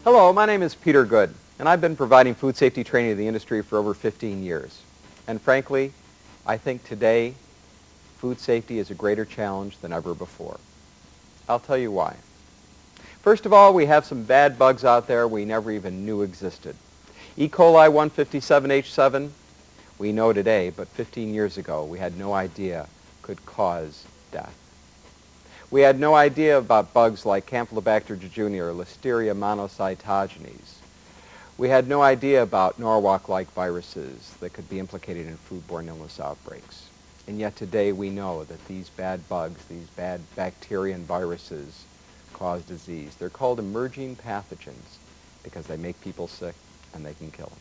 Hello, my name is Peter Good, and I've been providing food safety training to the industry for over 15 years. And frankly, I think today food safety is a greater challenge than ever before. I'll tell you why. First of all, we have some bad bugs out there we never even knew existed. E. coli 157H7, we know today, but 15 years ago we had no idea could cause death. We had no idea about bugs like Campylobacter jejuni or Listeria monocytogenes. We had no idea about Norwalk-like viruses that could be implicated in foodborne illness outbreaks. And yet today we know that these bad bugs, these bad bacteria and viruses cause disease. They're called emerging pathogens because they make people sick and they can kill them.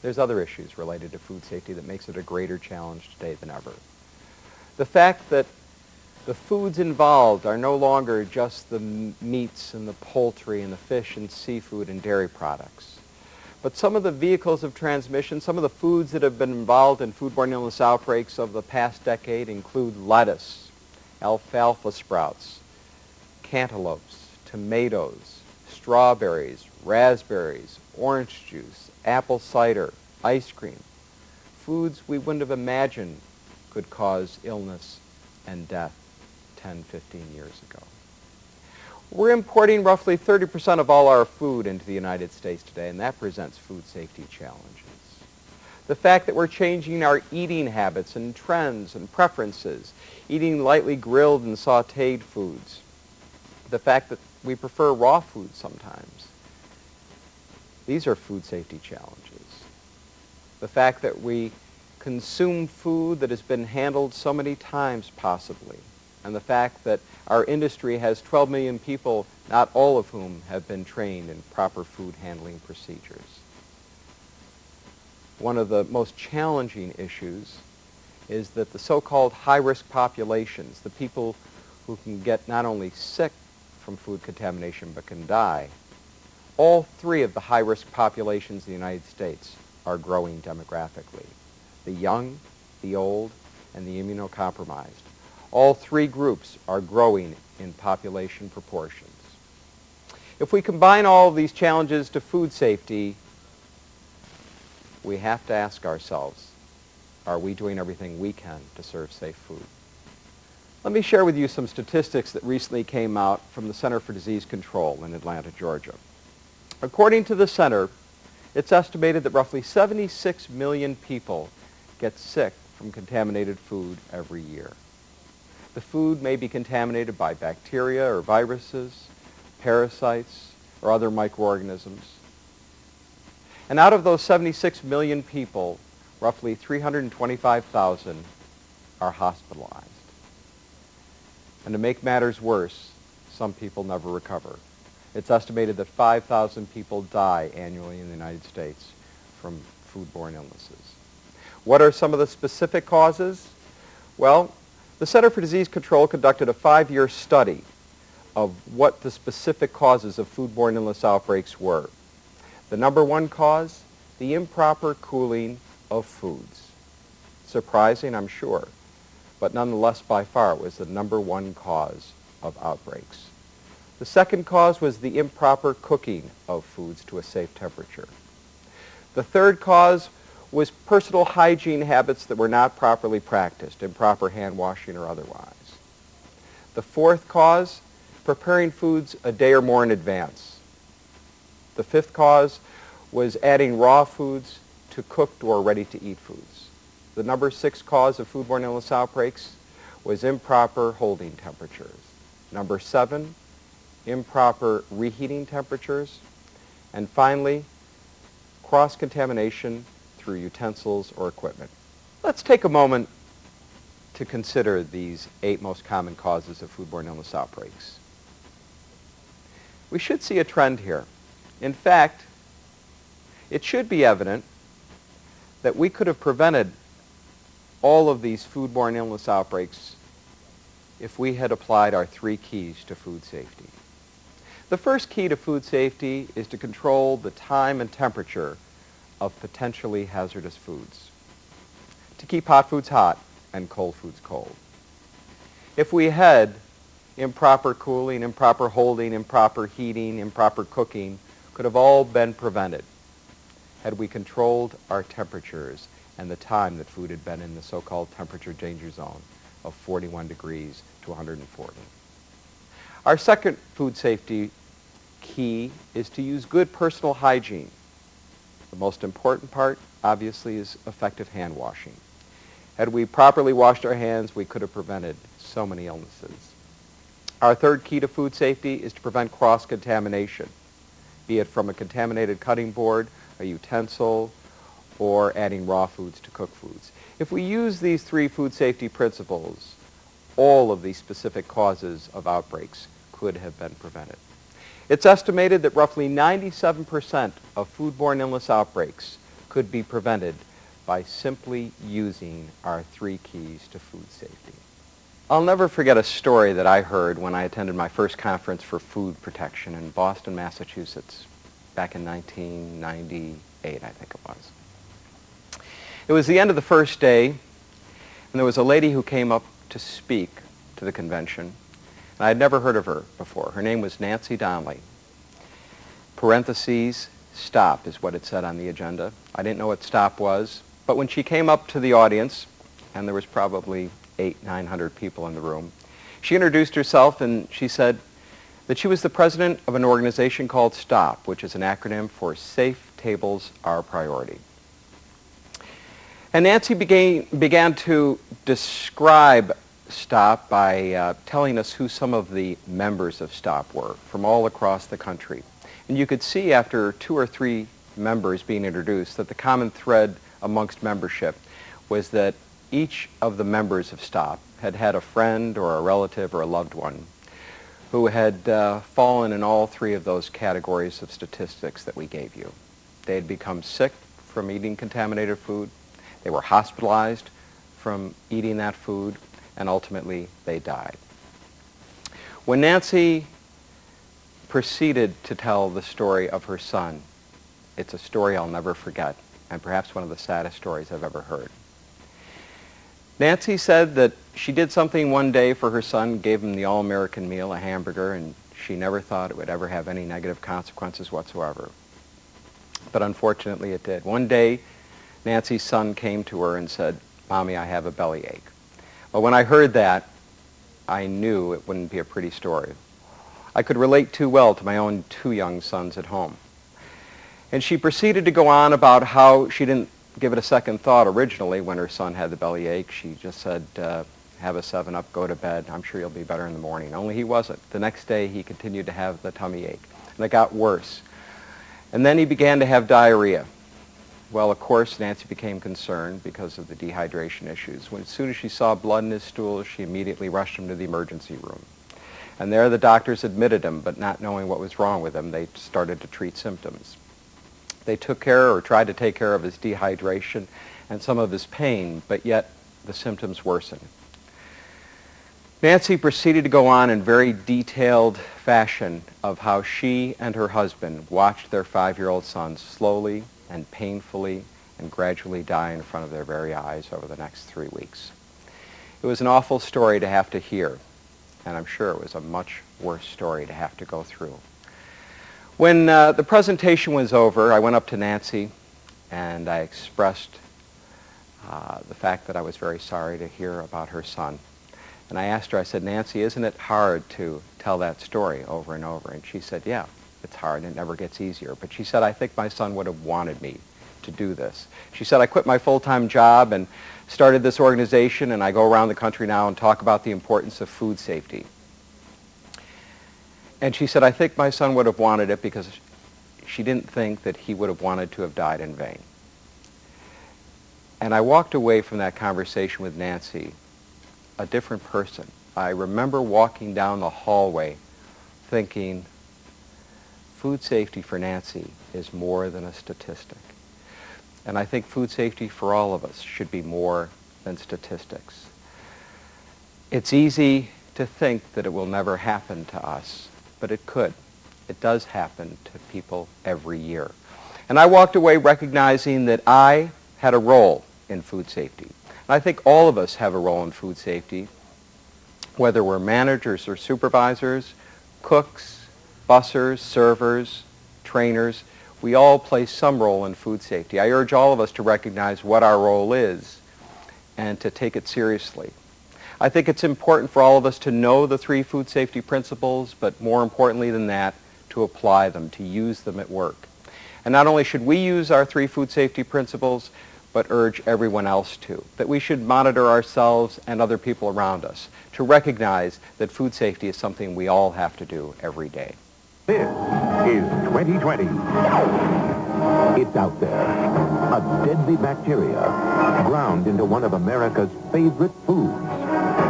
There's other issues related to food safety that makes it a greater challenge today than ever. The fact that the foods involved are no longer just the meats and the poultry and the fish and seafood and dairy products. But some of the vehicles of transmission, some of the foods that have been involved in foodborne illness outbreaks of the past decade include lettuce, alfalfa sprouts, cantaloupes, tomatoes, strawberries, raspberries, orange juice, apple cider, ice cream. Foods we wouldn't have imagined could cause illness and death 10, 15 years ago. We're importing roughly 30% of all our food into the United States today, and that presents food safety challenges. The fact that we're changing our eating habits and trends and preferences, eating lightly grilled and sautéed foods. The fact that we prefer raw food sometimes. These are food safety challenges. The fact that we consume food that has been handled so many times possibly, and the fact that our industry has 12 million people, not all of whom have been trained in proper food handling procedures. One of the most challenging issues is that the so-called high-risk populations, the people who can get not only sick from food contamination but can die, all three of the high-risk populations in the United States are growing demographically. The young, the old, and the immunocompromised. All three groups are growing in population proportions. If we combine all of these challenges to food safety, we have to ask ourselves, are we doing everything we can to serve safe food? Let me share with you some statistics that recently came out from the Center for Disease Control in Atlanta, Georgia. According to the center, it's estimated that roughly 76 million people get sick from contaminated food every year. The food may be contaminated by bacteria or viruses, parasites, or other microorganisms. And out of those 76 million people, roughly 325,000 are hospitalized. And to make matters worse, some people never recover. It's estimated that 5,000 people die annually in the United States from foodborne illnesses. What are some of the specific causes? Well, the Center for Disease Control conducted a 5-year study of what the specific causes of foodborne illness outbreaks were. The number one cause, the improper cooling of foods. Surprising, I'm sure, but nonetheless by far it was the number one cause of outbreaks. The second cause was the improper cooking of foods to a safe temperature. The third cause was personal hygiene habits that were not properly practiced, improper hand washing or otherwise. The fourth cause, preparing foods a day or more in advance. The fifth cause was adding raw foods to cooked or ready-to-eat foods. The number 6 cause of foodborne illness outbreaks was improper holding temperatures. Number 7, improper reheating temperatures. And finally, cross-contamination through utensils or equipment. Let's take a moment to consider these 8 most common causes of foodborne illness outbreaks. We should see a trend here. In fact, it should be evident that we could have prevented all of these foodborne illness outbreaks if we had applied our 3 keys to food safety. The first key to food safety is to control the time and temperature of potentially hazardous foods, to keep hot foods hot and cold foods cold. If we had improper cooling, improper holding, improper heating, improper cooking could have all been prevented had we controlled our temperatures and the time that food had been in the so-called temperature danger zone of 41 degrees to 140. Our second food safety key is to use good personal hygiene. The most important part, obviously, is effective hand washing. Had we properly washed our hands, we could have prevented so many illnesses. Our third key to food safety is to prevent cross-contamination, be it from a contaminated cutting board, a utensil, or adding raw foods to cooked foods. If we use these three food safety principles, all of these specific causes of outbreaks could have been prevented. It's estimated that roughly 97% of foodborne illness outbreaks could be prevented by simply using our three keys to food safety. I'll never forget a story that I heard when I attended my first conference for food protection in Boston, Massachusetts, back in 1998, I think it was. It was the end of the first day, and there was a lady who came up to speak to the convention, and I had never heard of her before. Her name was Nancy Donnelly. Parentheses, STOP is what it said on the agenda. I didn't know what STOP was, but when she came up to the audience, and there was probably 900 people in the room, she introduced herself and she said that she was the president of an organization called STOP, which is an acronym for Safe Tables Are Priority. And Nancy began to describe STOP by telling us who some of the members of STOP were from all across the country. And you could see after 2 or 3 members being introduced that the common thread amongst membership was that each of the members of STOP had had a friend or a relative or a loved one who had fallen in all 3 of those categories of statistics that we gave you. They had become sick from eating contaminated food, they were hospitalized from eating that food, and ultimately they died. When Nancy proceeded to tell the story of her son, it's a story I'll never forget, and perhaps one of the saddest stories I've ever heard. Nancy said that she did something one day for her son, gave him the all-American meal, a hamburger, and she never thought it would ever have any negative consequences whatsoever. But unfortunately it did. One day, Nancy's son came to her and said, "Mommy, I have a bellyache." Well, when I heard that, I knew it wouldn't be a pretty story. I could relate too well to my own 2 young sons at home. And she proceeded to go on about how she didn't give it a second thought originally when her son had the bellyache. She just said, have a 7-Up, go to bed. I'm sure you'll be better in the morning. Only he wasn't. The next day he continued to have the tummy ache, and it got worse. And then he began to have diarrhea. Well, of course, Nancy became concerned because of the dehydration issues. As soon as she saw blood in his stool, she immediately rushed him to the emergency room. And there the doctors admitted him, but not knowing what was wrong with him, they started to treat symptoms. They took care or tried to take care of his dehydration and some of his pain, but yet the symptoms worsened. Nancy proceeded to go on in very detailed fashion of how she and her husband watched their 5-year-old son slowly and painfully and gradually die in front of their very eyes over the next 3 weeks. It was an awful story to have to hear, and I'm sure it was a much worse story to have to go through. When the presentation was over, I went up to Nancy and I expressed the fact that I was very sorry to hear about her son. And I asked her, I said, "Nancy, isn't it hard to tell that story over and over?" And she said, "Yeah, it's hard and it never gets easier." But she said, "I think my son would have wanted me to do this." She said, "I quit my full-time job and started this organization, and I go around the country now and talk about the importance of food safety." And she said, "I think my son would have wanted it because she didn't think that he would have wanted to have died in vain." And I walked away from that conversation with Nancy a different person. I remember walking down the hallway thinking, food safety for Nancy is more than a statistic. And I think food safety for all of us should be more than statistics. It's easy to think that it will never happen to us, but it could. It does happen to people every year. And I walked away recognizing that I had a role in food safety. And I think all of us have a role in food safety. whether we're managers or supervisors, cooks, bussers, servers, trainers, we all play some role in food safety. I urge all of us to recognize what our role is and to take it seriously. I think it's important for all of us to know the 3 food safety principles, but more importantly than that, to apply them, to use them at work. And not only should we use our 3 food safety principles, but urge everyone else to, that we should monitor ourselves and other people around us, to recognize that food safety is something we all have to do every day. This is 2020. It's out there. A deadly bacteria ground into one of America's favorite foods.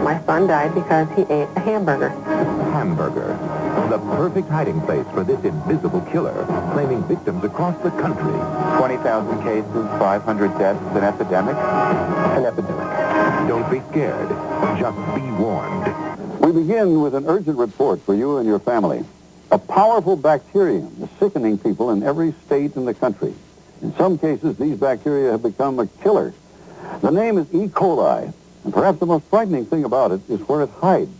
My son died because he ate a hamburger. Hamburger. The perfect hiding place for this invisible killer, claiming victims across the country. 20,000 cases, 500 deaths, an epidemic? An epidemic. Don't be scared. Just be warned. We begin with an urgent report for you and your family. A powerful bacterium is sickening people in every state in the country. In some cases, these bacteria have become a killer. The name is E. coli, and perhaps the most frightening thing about it is where it hides,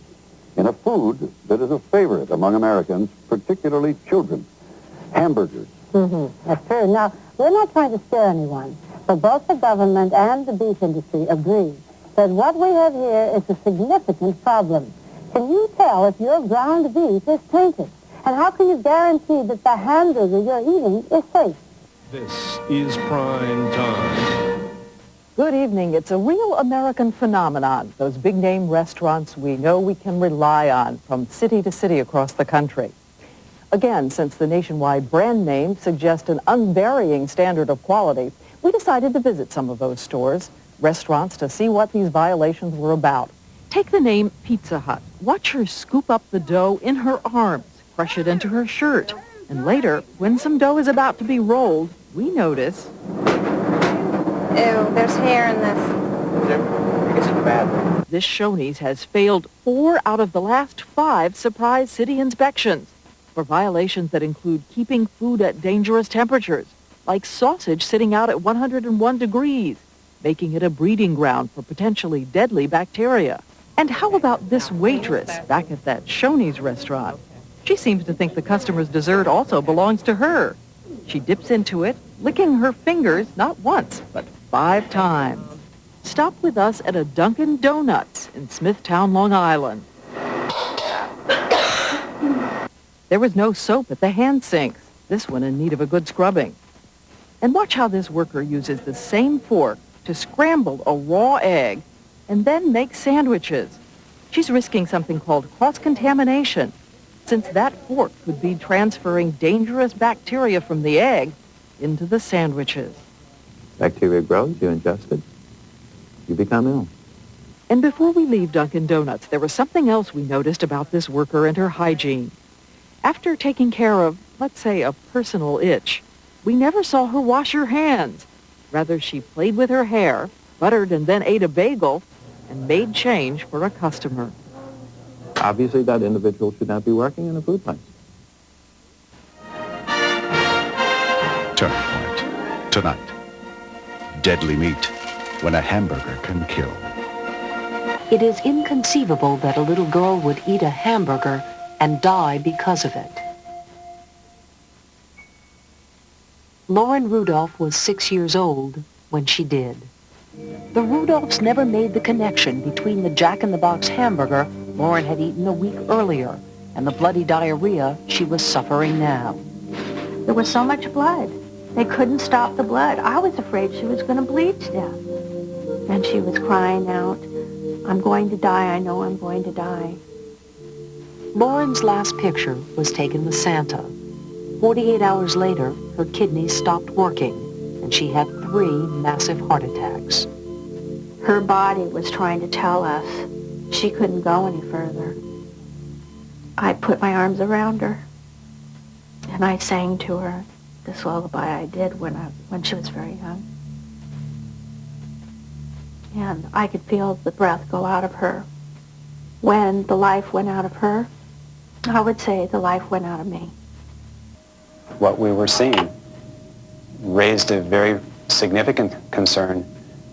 in a food that is a favorite among Americans, particularly children, hamburgers. That's true. Now, we're not trying to scare anyone, but both the government and the beef industry agree that what we have here is a significant problem. Can you tell if your ground beef is tainted? And how can you guarantee that the hamburger you're eating is safe? This is Prime Time. Good evening. It's a real American phenomenon, those big-name restaurants we know we can rely on from city to city across the country. Again, since the nationwide brand names suggest an unvarying standard of quality, we decided to visit some of those stores, restaurants, to see what these violations were about. Take the name Pizza Hut. Watch her scoop up the dough in her arms, crush it into her shirt, and later, when some dough is about to be rolled, we notice... Ew, there's hair in this. I guess it's bad. This Shoney's has failed 4 out of the last 5 surprise city inspections for violations that include keeping food at dangerous temperatures, like sausage sitting out at 101 degrees, making it a breeding ground for potentially deadly bacteria. And how about this waitress back at that Shoney's restaurant? She seems to think the customer's dessert also belongs to her. She dips into it, licking her fingers not once, but 5 times. Stop with us at a Dunkin' Donuts in Smithtown, Long Island. There was no soap at the hand sinks, this one in need of a good scrubbing. And watch how this worker uses the same fork to scramble a raw egg and then make sandwiches. She's risking something called cross-contamination, since that fork could be transferring dangerous bacteria from the egg into the sandwiches. Bacteria grows, you ingest it, you become ill. And before we leave Dunkin' Donuts, there was something else we noticed about this worker and her hygiene. After taking care of, let's say, a personal itch, we never saw her wash her hands. Rather, she played with her hair, buttered and then ate a bagel, and made change for a customer. Obviously, that individual should not be working in a food place. Turning point. Tonight. Deadly meat when a hamburger can kill. It is inconceivable that a little girl would eat a hamburger and die because of it. Lauren Rudolph was 6 years old when she did. The Rudolphs never made the connection between the Jack-in-the-Box hamburger Lauren had eaten a week earlier and the bloody diarrhea she was suffering now. There was so much blood. They couldn't stop the blood. I was afraid she was going to bleed to death. And she was crying out, "I'm going to die. I know I'm going to die." Lauren's last picture was taken with Santa. 48 hours later, her kidneys stopped working, and she had 3 massive heart attacks. Her body was trying to tell us she couldn't go any further. I put my arms around her, and I sang to her this lullaby I did when she was very young. And I could feel the breath go out of her. When the life went out of her, I would say the life went out of me. What we were seeing raised a very significant concern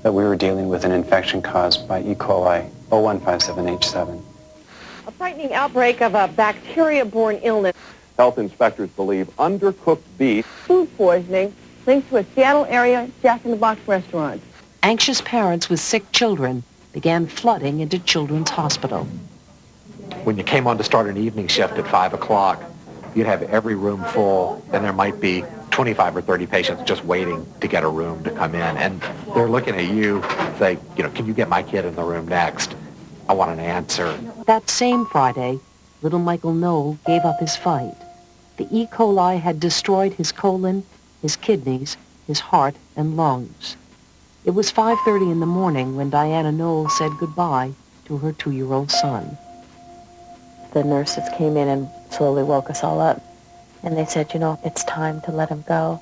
that we were dealing with an infection caused by E. coli 0157H7. A frightening outbreak of a bacteria-borne illness. Health inspectors believe undercooked beef. Food poisoning linked to a Seattle area Jack in the Box restaurant. Anxious parents with sick children began flooding into Children's Hospital. When you came on to start an evening shift at 5 o'clock, you'd have every room full, and there might be 25 or 30 patients just waiting to get a room to come in. And they're looking at you, say, can you get my kid in the room next? I want an answer. That same Friday, little Michael Knoll gave up his fight. The E. coli had destroyed his colon, his kidneys, his heart, and lungs. It was 5:30 in the morning when Diana Knoll said goodbye to her 2-year-old son. The nurses came in and slowly woke us all up. And they said, it's time to let him go.